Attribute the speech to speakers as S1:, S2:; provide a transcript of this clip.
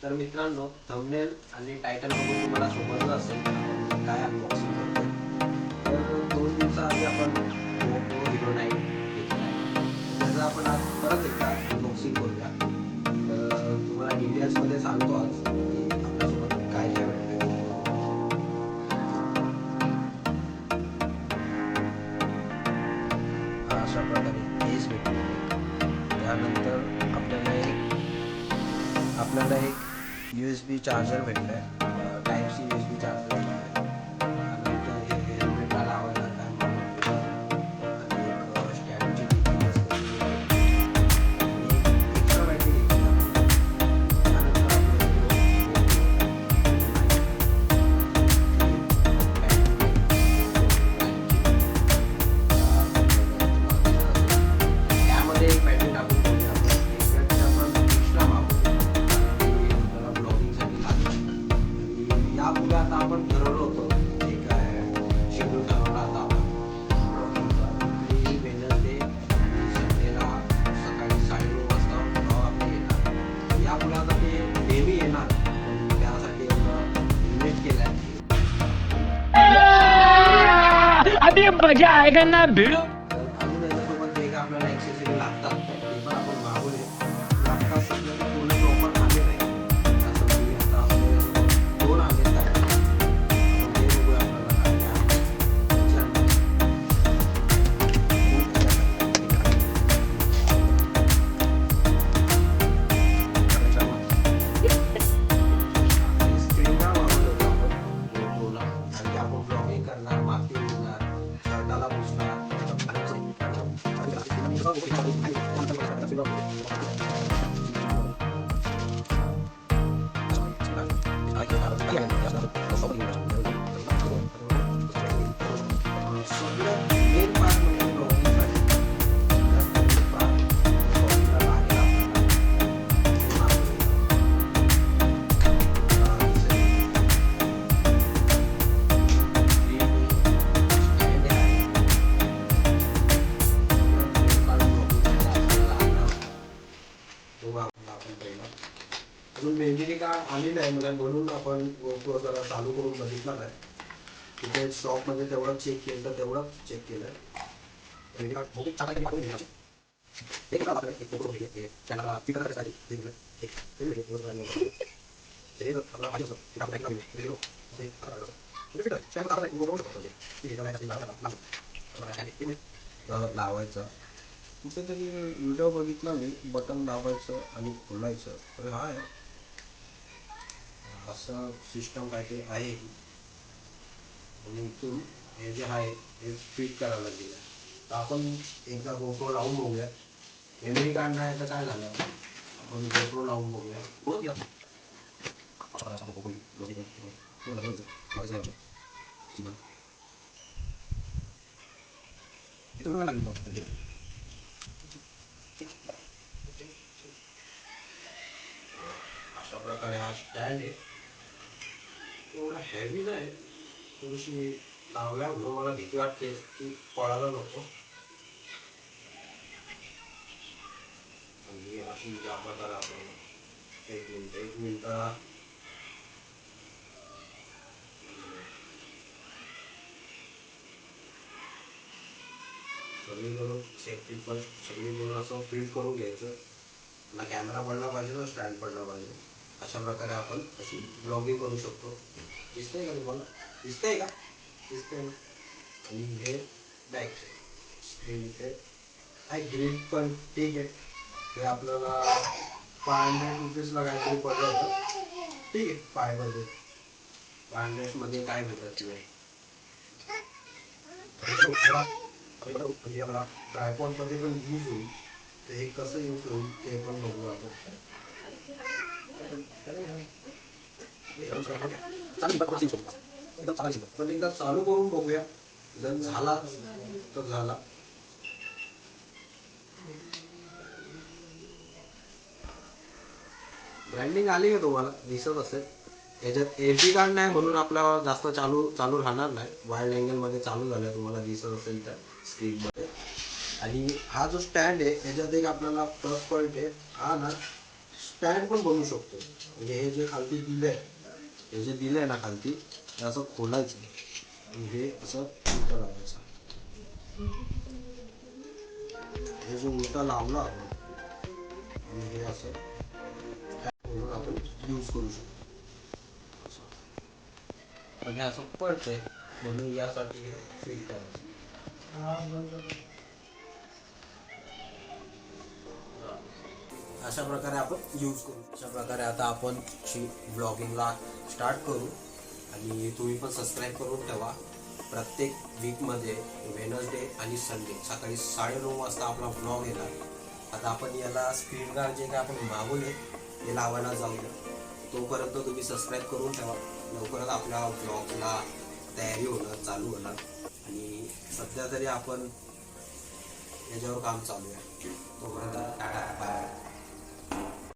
S1: तर मित्रांनो, थंबनेल आणि टायटल बघून तुम्हाला समजलं असेल आपण काय अनबॉक्सिंग करतोय. तर 2 दिवसाआधी आपण GoPro Hero 9 घेतला आहे. त्याचं आपण आज परत एकदा अनबॉक्सिंग करूया. तर तुम्हाला डिटेल्समध्ये सांगतो आज की आपल्यासोबत काय काय भेटतंय. अशा प्रकारे केस भेटलेली आहे. त्यानंतर आपल्याला एक USB चार्जर भेटलं आहे. टाईप सी USB चार्जर भेटलं आहे. त्यानंतर हे हेल्मेटला लावायला कॅमेरा भेटलेला आणि एक स्टँडची टिकिंग असते आणि एक एक्स्ट्रा बॅटरी घेतली आपण. त्यानंतर त्यामध्ये एक बॅटरी टाकून ठेवली आपण. एक बॅटरी आपण एक्स्ट्रा मागवली आपल्याला ब्लॉगिंगसाठी लागली. आणि यापुढे आता आपण ठरवलं होतं जे काय शेड्यूल ठरवला आता आपण ब्लॉगिंगचा. एव्हरी वेडनेसडे संडेला सकाळी 9:30 वाजता ब्लॉग आपले येणार. यापुढे आता ते नेहमी येणार, पण त्यासाठी इन्व्हेस्ट केलं आहे.
S2: अभी मजा आएगा ना भिड़ो.
S1: तर अजून याच्यासोबत जे काय आपल्याला ॲक्सेसरी लागतात ते पण आपण मागवले. लागतात सध्या तर पूर्ण प्रॉपर आले नाही. असं तुम्ही आता आपले 2 आलेत काय आपण ते बघूया आपल्याला काय काय आहे. छान. स्क्रीन गार्ड मागवलं होतं आपण GoProला. आणि ते आपण ब्लॉगिंग करणार, माती उडणार, शर्टाला पुसणार. सगळ्यात मेन पार्ट म्हणजे ब्लॉगिंगसाठी सगळ्यात मेन पार्ट ब्लॉगिंगला लागेल आपल्याला ते मागवलं. अजून मेमरी कार्ड आलेलं आहे मला, म्हणून आपण GoPro जरा चालू करून बघितला नाही. तिथे शॉपमध्ये तेवढं चेक केलं तर तेवढं चेक केलं. मेमरी कार्ड बहुतेक चांगला आहे. पाठवून दिलं. एक आपल्याला एक GoPro भेटले, चॅनलला स्पीकर करायसाठी ते दिलं. ते आपला पाहिजे असं ते आपण ऐकलं व्हिडिओ ते म्हणजे फिट आहे. चॅनल आपला GoPro शकतो ते लावायचं. कुठेतरी व्हिडिओ बघितला मी, बटन दाबायचं आणि खोलायचं. तर हा आहे असं सिस्टम काय ते आहे. आणि इथून हे जे आहे हे फिट करायला दिलं. तर आपण एकदा GoPro लावून बघूया. मेमरी कार्ड नाही तर काय झालं, आपण GoPro लावून बघूया. अशा प्रकारे हा स्टँड आहे. एवढा हेवी नाही, थोडीशी लावल्यावर मला भीती वाटते की पळायला नको. आणि अशी ज्या प्रकारे आपण एक मिनिट सगळीकडून सेफ्टी फर्स्ट सगळीकडून असं फिट करून घ्यायचं. ना कॅमेरा पडला पाहिजे ना स्टँड पडला पाहिजे. अशा प्रकारे आपण अशी ब्लॉगिंग करू शकतो. दिसतंय का तुम्हाला? दिसतंय का? दिसतंय ना. आणि हे बॅक स्क्रीन इथे आहे. ग्रीन पण ठीक आहे. ते आपल्याला 500 रुपीजला काहीतरी पडलं होतं. ठीक आहे, 500 मध्ये काय भेटत नाही. ट्रायपॉडमध्ये पण यूज होईल. ते हे कसं यूज होईल ते पण बघू आपण. पण एकदा चालू करून बघूया. जर झाला तर झाला. ब्रँडिंग आली का तुम्हाला? दिसत असेल. याच्यात एसी कार्ड नाही म्हणून आपल्याला जास्त चालू राहणार नाही. वाईड अँगलमध्ये चालू झालं तुम्हाला दिसत असेल त्या स्क्रीनमध्ये. आणि हा जो स्टँड आहे याच्यात एक आपल्याला प्लस पॉईंट आहे. हा ना स्टँड पण बनवू शकतो. म्हणजे हे जे खालती दिलंय, हे जे दिलंय ना खालती, हे असं खोलायचं आणि हे असं उलटा लावायचं. हे जे उलटा लावला आपण आणि हे असं म्हणून आपण यूज करू शकतो. असं पण हे असं पडतंय म्हणून यासाठी हे फिट करायचं. अशा प्रकारे आपण यूज करू. अशा प्रकारे आता आपण ब्लॉगिंगला स्टार्ट करू आणि तुम्ही पण सबस्क्राईब करून ठेवा. प्रत्येक वीकमध्ये वेनसडे आणि संडे सकाळी 9:30 वाजता आपला ब्लॉग येणार. आता आपण याला स्क्रीन गार्ड जे काय आपण मागवले ते लावायला जाऊया. तोपर्यंत तुम्ही सबस्क्राईब करून ठेवा. लवकरच आपल्या ब्लॉगला तयारी होणार, चालू होणार. आणि सध्या तरी आपण याच्यावर काम चालू आहे. तोपर्यंत टाटा बाय.